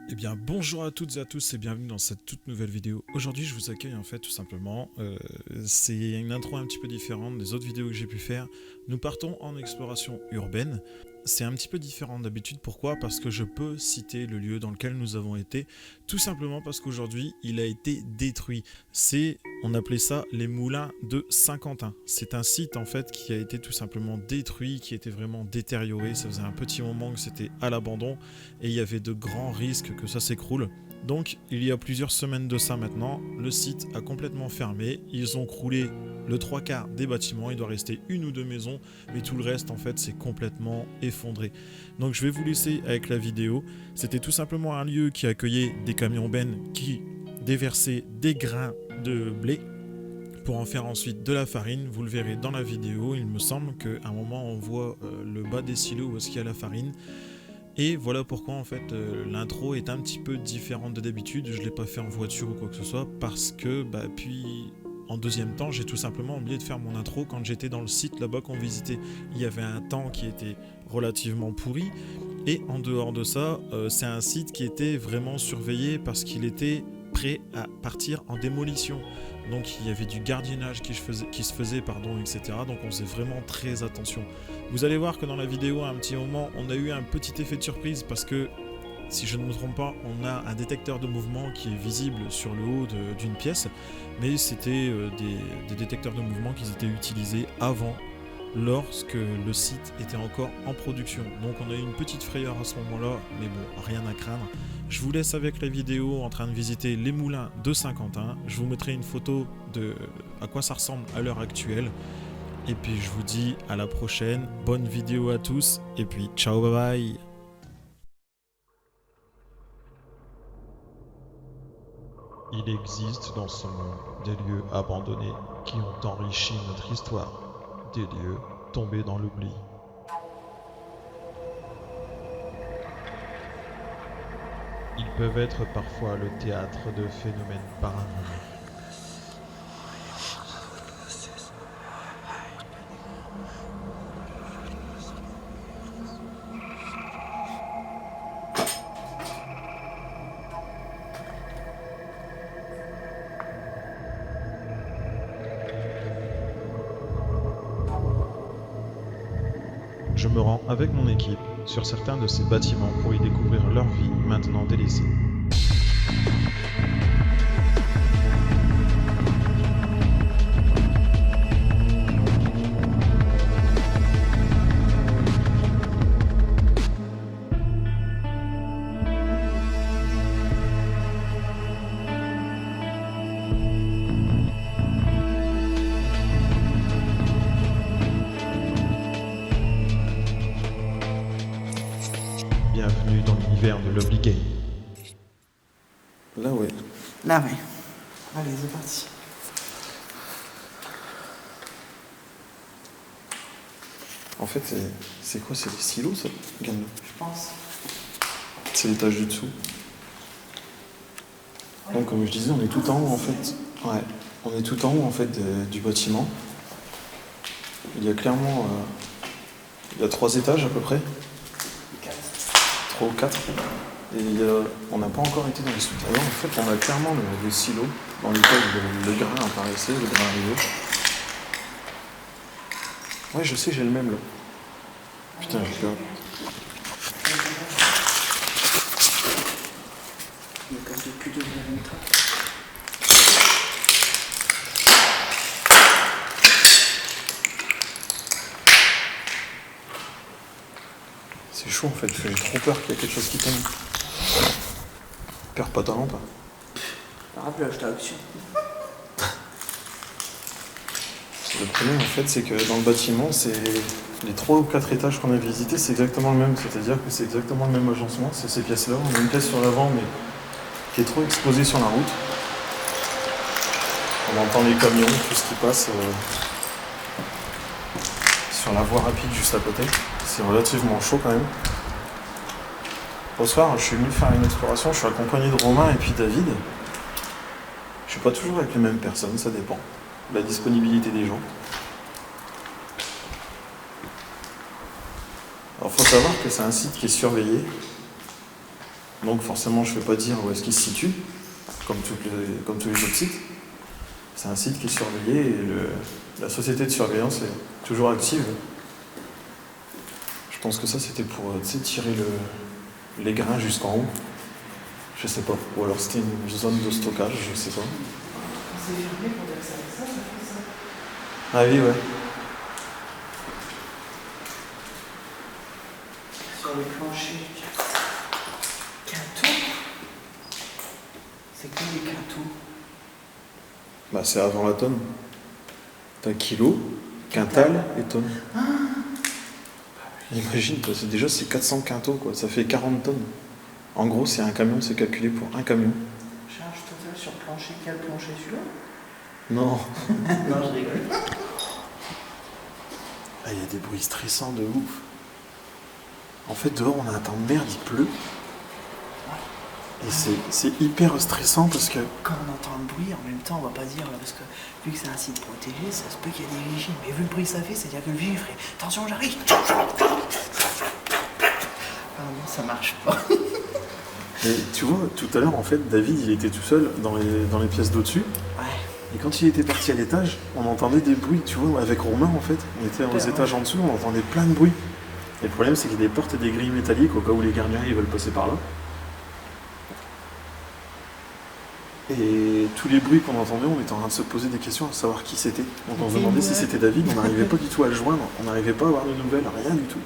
Eh bien bonjour à toutes et à tous et bienvenue dans cette toute nouvelle vidéo. Aujourd'hui je vous accueille en fait tout simplement, c'est une intro un petit peu différente des autres vidéos que j'ai pu faire. Nous partons en exploration urbaine. C'est un petit peu différent d'habitude, pourquoi? Parce que je peux citer le lieu dans lequel nous avons été, tout simplement parce qu'aujourd'hui il a été détruit. On appelait ça les moulins de Saint-Quentin. C'est un site en fait qui a été tout simplement détruit, qui était vraiment détérioré, ça faisait un petit moment que c'était à l'abandon et il y avait de grands risques que ça s'écroule. Donc il y a plusieurs semaines de ça maintenant, le site a complètement fermé, ils ont croulé le 3/4 des bâtiments, il doit rester une ou deux maisons, mais tout le reste en fait c'est complètement effondré. Donc je vais vous laisser avec la vidéo. C'était tout simplement un lieu qui accueillait des camions bennes qui déversaient des grains de blé pour en faire ensuite de la farine. Vous le verrez dans la vidéo, il me semble qu'à un moment on voit le bas des silos où est-ce qu'il y a la farine. Et voilà pourquoi en fait l'intro est un petit peu différente de d'habitude. Je ne l'ai pas fait en voiture ou quoi que ce soit parce que puis en deuxième temps j'ai tout simplement oublié de faire mon intro quand j'étais dans le site là-bas qu'on visitait. Il y avait un temps qui était relativement pourri et en dehors de ça c'est un site qui était vraiment surveillé parce qu'il était prêt à partir en démolition. Donc il y avait du gardiennage qui se faisait, etc. Donc on faisait vraiment très attention. Vous allez voir que dans la vidéo, à un petit moment, on a eu un petit effet de surprise parce que, si je ne me trompe pas, on a un détecteur de mouvement qui est visible sur le haut d'une pièce, mais c'était des détecteurs de mouvement qui étaient utilisés avant, lorsque le site était encore en production. Donc on a eu une petite frayeur à ce moment-là, mais bon, rien à craindre. Je vous laisse avec la vidéo en train de visiter les moulins de Saint-Quentin. Je vous mettrai une photo de à quoi ça ressemble à l'heure actuelle. Et puis je vous dis à la prochaine, bonne vidéo à tous, et puis ciao bye bye. Il existe dans ce monde des lieux abandonnés qui ont enrichi notre histoire, des lieux tombés dans l'oubli. Ils peuvent être parfois le théâtre de phénomènes paranormaux. Je me rends avec mon équipe sur certains de ces bâtiments pour y découvrir leur vie maintenant délaissée. Bienvenue dans l'univers de l'Obligé. Là ouais. Là, ouais. Allez, c'est parti. En fait c'est quoi? C'est des silos ça? Regarde-le. Je pense. C'est l'étage du dessous. Donc comme je disais, on est tout en haut en fait. Ouais. On est tout en haut en fait du bâtiment. Il y a clairement il y a 3 étages à peu près. 3 ou 4. Et on n'a pas encore été dans les souterrains. En fait, on a clairement le silo dans lequel le grain apparaissait, le grain arrivait. Ouais, je sais, j'ai le même là. Putain, j'ai peur. Il y a quand même plus de montre. C'est chaud en fait, j'ai trop peur qu'il y ait quelque chose qui tombe. Perds pas ta lampe. Rappelez, acheter action. Le problème en fait, c'est que dans le bâtiment, c'est les 3 ou 4 étages qu'on a visités, c'est exactement le même. C'est-à-dire que c'est exactement le même agencement, c'est ces pièces-là. On a une pièce sur l'avant, mais qui est trop exposée sur la route. On entend les camions, tout ce qui passe sur la voie rapide juste à côté. C'est relativement chaud quand même. Au soir, je suis venu faire une exploration, je suis accompagné de Romain et puis David. Je suis pas toujours avec les mêmes personnes, ça dépend de la disponibilité des gens. Alors faut savoir que c'est un site qui est surveillé. Donc forcément, je ne vais pas dire où est-ce qu'il se situe, comme tous les autres sites. C'est un site qui est surveillé et la société de surveillance est toujours active. Je pense que ça, c'était pour tirer les grains jusqu'en haut. Je sais pas. Ou alors c'était une zone de stockage, je sais pas. C'est fermé pour dire que ça fait ça. Ah oui, ouais. Sur le plancher. Quinto. C'est quoi les quintaux? Bah, c'est avant la tonne. T'as kilo, quintal et tonne. Ah. Imagine, déjà c'est 400 quintaux, quoi. Ça fait 40 tonnes. En gros, c'est un camion, c'est calculé pour un camion. Charge totale sur plancher. Quel plancher, celui-là? Non. Non, je rigole. Ah, il y a des bruits stressants de ouf. En fait, dehors, on a un temps de merde, il pleut. Et c'est hyper stressant parce que... Quand on entend le bruit, en même temps, on va pas dire, là, parce que vu que c'est un site protégé, ça se peut qu'il y ait des vigiles. Mais vu le bruit que ça fait, c'est-à-dire que le vigile ferait « Attention, j'arrive !» Ah non, ça marche pas. Et tu vois, tout à l'heure, en fait, David, il était tout seul dans les pièces d'au-dessus. Ouais. Et quand il était parti à l'étage, on entendait des bruits, tu vois, avec Romain, en fait. On était aux étages en dessous, on entendait plein de bruits. Et le problème, c'est qu'il y a des portes et des grilles métalliques au cas où les gardiens ils veulent passer par là. Et tous les bruits qu'on entendait, on était en train de se poser des questions à savoir qui c'était. Donc on se demandait si c'était David, on n'arrivait pas du tout à le joindre, on n'arrivait pas à avoir de nouvelles, rien du tout.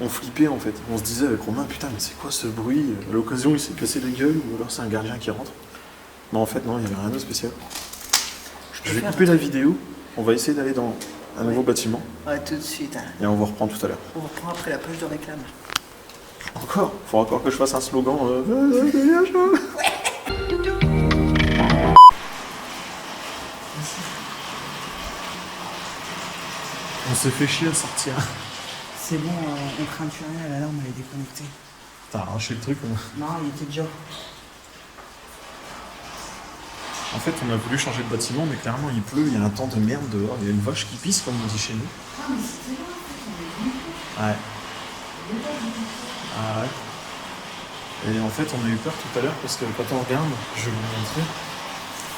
On flippait en fait, on se disait avec Romain, putain mais c'est quoi ce bruit? À l'occasion il s'est cassé la gueule ou alors c'est un gardien qui rentre. Mais en fait non, il n'y avait rien de spécial. Je vais couper la vidéo, on va essayer d'aller dans un nouveau bâtiment. Ouais, tout de suite. Hein. Et on vous reprend tout à l'heure. On reprend après la page de réclame. Encore? Faudra encore que je fasse un slogan. On s'est fait chier à sortir. C'est bon, on craint plus rien, l'alarme elle est déconnectée. T'as arraché le truc ou... Non, il était déjà. En fait, on a voulu changer de bâtiment, mais clairement il pleut, il y a un temps de merde dehors, il y a une vache qui pisse, comme on dit chez nous. Ah, mais c'était là, en fait, Ouais. Ah ouais. Et en fait, on a eu peur tout à l'heure parce que quand on regarde, je vais vous montrer,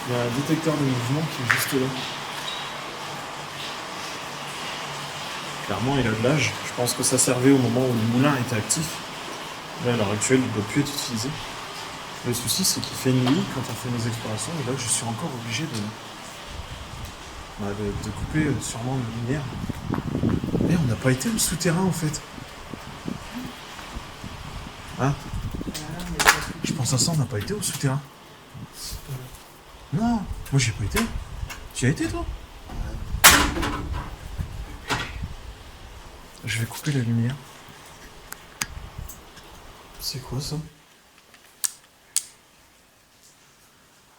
il y a un détecteur de mouvement qui est juste là. Clairement, il a de l'âge. Je pense que ça servait au moment où le moulin était actif. Là, à l'heure actuelle, il ne doit plus être utilisé. Le souci, c'est qu'il fait nuit quand on fait nos explorations, et là, je suis encore obligé de couper sûrement une lumière. Mais on n'a pas été au souterrain, en fait. Hein? Je pense à ça, on n'a pas été au souterrain. Non, moi j'ai pas été. Tu y as été, toi? Je vais couper la lumière. C'est quoi ça?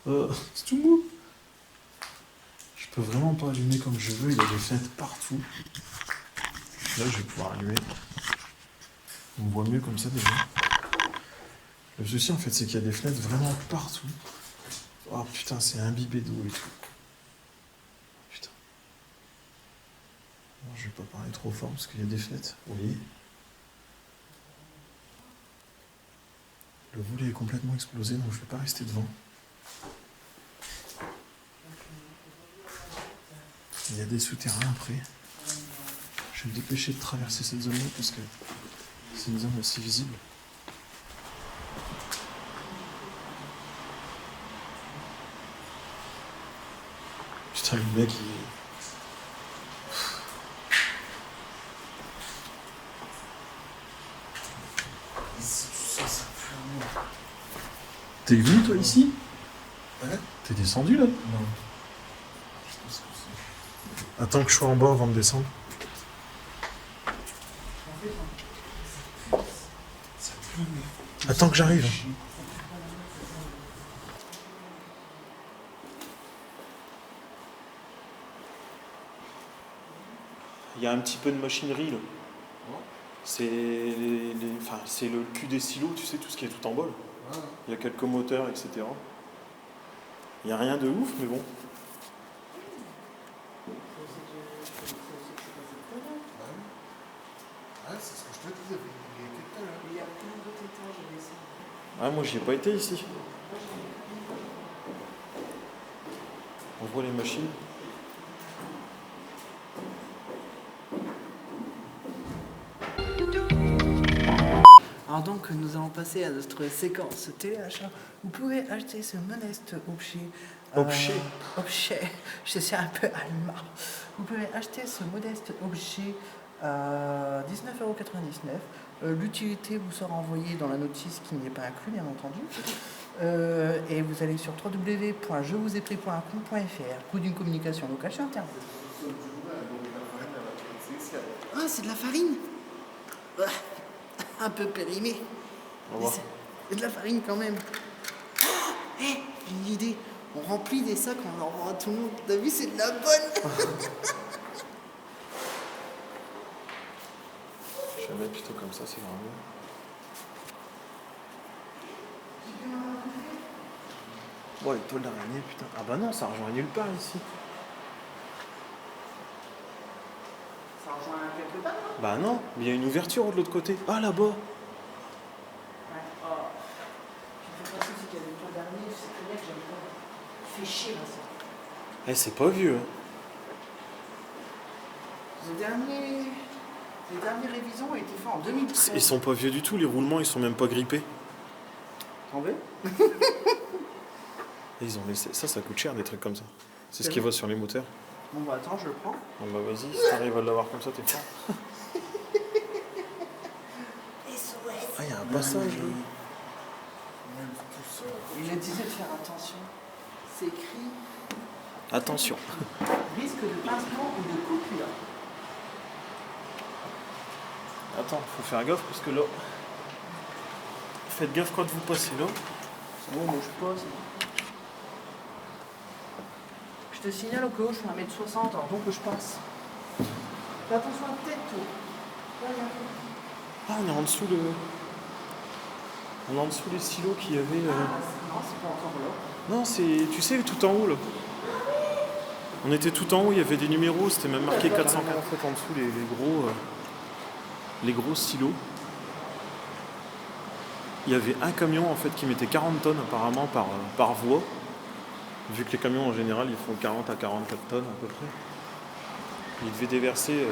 C'est tout mou. Je peux vraiment pas allumer comme je veux, il y a des fenêtres partout. Là je vais pouvoir allumer. On voit mieux comme ça déjà. Le souci en fait c'est qu'il y a des fenêtres vraiment partout. Oh putain, c'est imbibé d'eau et tout. Putain. Non, je vais pas parler trop fort parce qu'il y a des fenêtres. Oui. Le volet est complètement explosé donc je vais pas rester devant. Il y a des souterrains après. Je vais me dépêcher de traverser cette zone-là parce que c'est une zone assez visible. Putain, le mec il... T'es venu toi ici? Ouais. T'es descendu là? Non. Attends que je sois en bas avant de descendre. Attends que j'arrive. Il y a un petit peu de machinerie là. C'est c'est le cul des silos, tu sais, tout ce qui est tout en bas là. Il y a quelques moteurs, etc. Il n'y a rien de ouf, mais bon. Ouais, c'est ce que je te disais. Il y a plein d'autres étages à descendre. Ah, moi, j'y ai pas été ici. On voit les machines. Alors donc, nous allons passer à notre séquence téléachat. Vous pouvez acheter ce modeste objet. Objet. Je suis un peu allemand. Vous pouvez acheter ce modeste objet à 19,99 €. L'utilité vous sera envoyée dans la notice qui n'y est pas inclus, bien entendu. Et vous allez sur www.jevousaipris.com.fr. Coût d'une communication locale chez Internet. Ah, c'est de la farine. Un peu périmé. C'est de la farine quand même. Ah, j'ai une idée. On remplit des sacs, on en vend à tout le monde. T'as vu, c'est de la bonne. Je vais mettre plutôt comme ça, c'est vraiment mieux. Bon, les toiles d'araignée, putain. Ah bah non, ça rejoint nulle part ici. Ça rejoint quelque part, non? Bah non, mais il y a une ouverture de l'autre côté. Ah, là-bas. Ouais. Oh. Je fais pas ça, c'est qu'il y a des toiles d'araignée. C'est très bien que j'aime pas. Fait chier, là, ça. Eh, c'est pas vieux. Hein. Les dernières révisions ont été faites en 2013. Ils sont pas vieux du tout, les roulements, ils sont même pas grippés. T'en veux? Et ils ont laissé. Ça coûte cher des trucs comme ça. C'est ce qui va sur les moteurs. Bon bah attends, je le prends. Bon bah vas-y, si t'arrives à l'avoir comme ça, t'es fort. Ah, il y a un passage là. Il me disait de faire attention. C'est écrit Attention. risque de pincement ou de coupure. Attends, faut faire gaffe parce que là. Faites gaffe quand vous passez là. C'est bon, moi je passe. Je te signale au cas où je fais 1m60, alors donc je passe. Fais attention à la tête, toi. Là, regarde. Ah, on est en dessous le. On est en dessous les silos qu'il y avait. Non, c'est pas encore là. Non, c'est. Tu sais, tout en haut là. On était tout en haut, il y avait des numéros, c'était même marqué 404 en fait en dessous les gros silos. Il y avait un camion en fait qui mettait 40 tonnes apparemment par voie. Vu que les camions en général ils font 40 à 44 tonnes à peu près. Il devait déverser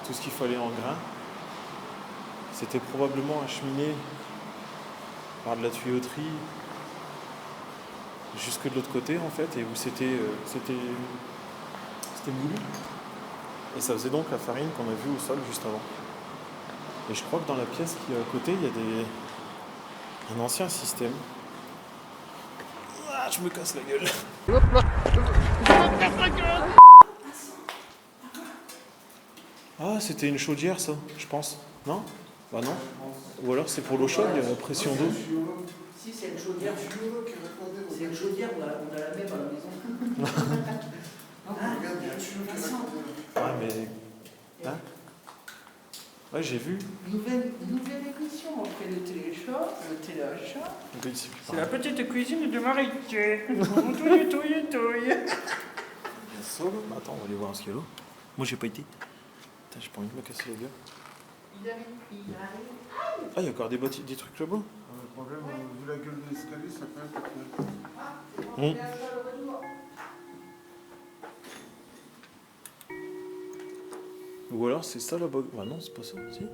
tout ce qu'il fallait en grains. C'était probablement acheminé par de la tuyauterie jusque de l'autre côté en fait, et où c'était moulu. Et ça faisait donc la farine qu'on a vue au sol juste avant. Et je crois que dans la pièce qui est à côté, il y a un ancien système. Ah, je me casse la gueule. Ah, c'était une chaudière ça, je pense. Non? Bah non. Ou alors c'est pour l'eau chaude, il y a la pression d'eau. Si, c'est une chaudière. C'est une chaudière, on a la même à la maison. Ah, mais. Hein? Ouais, j'ai vu. Nouvelle émission après le téléachat. Oui, c'est plus C'est la pareil. petite cuisine de Marie-Thé. Touille. Bah, attends, on va aller voir ce qu'il y a là. Moi, j'ai pas été. Putain, j'ai pas envie de me casser la gueule. Il arrive. Ah, il y a encore des trucs là-bas. Le problème, vu la gueule de l'escalier, ça fait un peu trop. Bon. Ou alors c'est ça là-bas. Ah non, c'est pas ça, si.